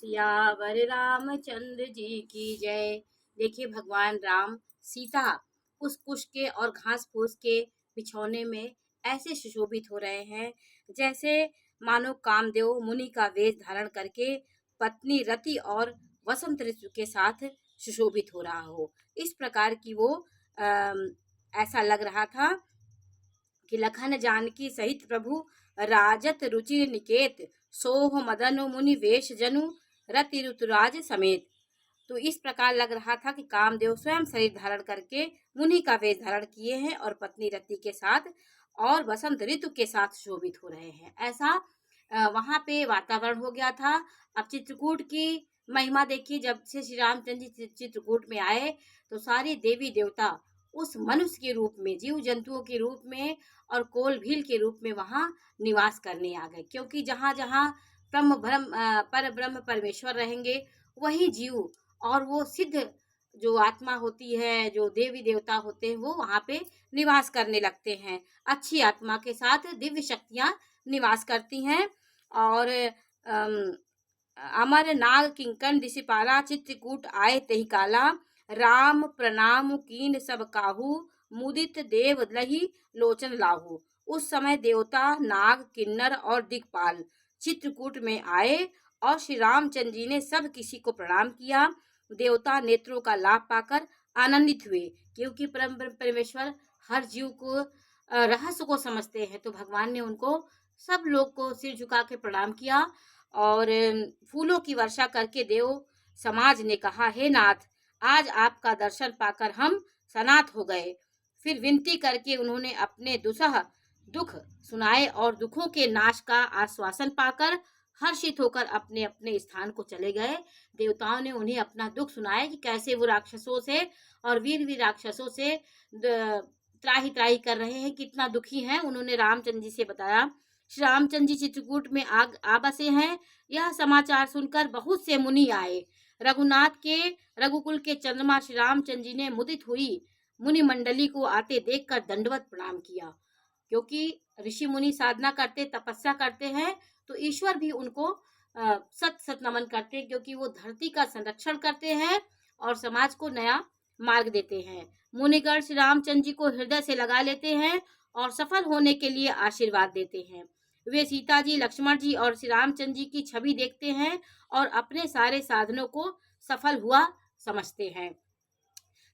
सियावर रामचंद्र जी की जय। देखिए भगवान राम सीता उस कुश के और घास फूस के बिछौने में ऐसे सुशोभित हो रहे हैं जैसे मानो कामदेव मुनि का वेश धारण करके पत्नी रति और वसंत ऋतु के साथ सुशोभित हो रहा हो। इस प्रकार की वो ऐसा लग रहा था कि लखन जानकी सहित प्रभु राजत रुचि निकेत सोह मदन मुनि वेश जनु रति ऋतुराज समेत। तो इस प्रकार लग रहा था कि कामदेव स्वयं शरीर धारण करके मुनि का वेश धारण किए हैं और पत्नी रति के साथ और वसंत ऋतु के साथ शोभित हो रहे हैं। ऐसा वहां पे वातावरण हो गया था। अब चित्रकूट की महिमा देखिए, जब से श्री रामचंद्र जी चित्रकूट में आए तो सारी देवी देवता उस मनुष्य के रूप में, जीव जंतुओं के रूप में और कोल भील के रूप में वहां निवास करने आ गए, क्योंकि जहां जहां पर ब्रह्म परमेश्वर रहेंगे वही जीव और वो सिद्ध जो आत्मा होती है, जो देवी देवता होते हैं, वो वहां पे निवास करने लगते हैं। अच्छी आत्मा के साथ दिव्य शक्तियां निवास करती हैं। और अमर नाग किंकन ऋषिपाला चित्रकूट आए तही काला राम प्रणाम कीन सब काहू मुदित देव लही लोचन लाहू। उस समय देवता नाग किन्नर और दिक्पाल चित्रकूट में आए और श्री रामचंद्र जी ने सब किसी को प्रणाम किया। देवता नेत्रों का लाभ पाकर आनंदित हुए, क्योंकि परम परमेश्वर हर जीव को रहस्य को समझते हैं। तो भगवान ने उनको सब लोग को सिर झुका के प्रणाम किया और फूलों की वर्षा करके देव समाज ने कहा, हे नाथ, आज आपका दर्शन पाकर हम सनात हो गए। फिर विनती करके उन्होंने अपने दुख सुनाए और दुखों के नाश का आश्वासन पाकर हर्षित होकर अपने अपने स्थान को चले गए। देवताओं ने उन्हें अपना दुख सुनाया कि कैसे वो राक्षसों से और वीर राक्षसों से त्राही त्राही कर रहे हैं, कितना दुखी हैं। उन्होंने रामचंद्र जी से बताया। श्री रामचंद्र जी चित्रकूट में आ बसे हैं। यह समाचार सुनकर बहुत से मुनि आए। रघुकुल के चंद्रमा श्री रामचंद्र जी ने मुदित हुई मुनि मंडली को आते देखकर दंडवत प्रणाम किया, क्योंकि ऋषि मुनि साधना करते, तपस्या करते हैं, तो ईश्वर भी उनको सत सत नमन करते हैं, क्योंकि वो धरती का संरक्षण करते हैं और समाज को नया मार्ग देते हैं। मुनिगण श्री रामचंद्र जी को हृदय से लगा लेते हैं और सफल होने के लिए आशीर्वाद देते हैं। वे सीता जी, लक्ष्मण जी और श्री रामचंद्र जी की छवि देखते हैं और अपने सारे साधनों को सफल हुआ समझते हैं।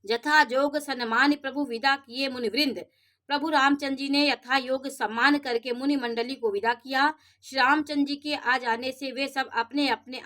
यथा योग सम्मान प्रभु विदा किए मुनिवृंद। प्रभु रामचंद्र जी ने यथा योग सम्मान करके मुनि मंडली को विदा किया। श्री रामचंद्र जी के आ जाने से वे सब अपने अपने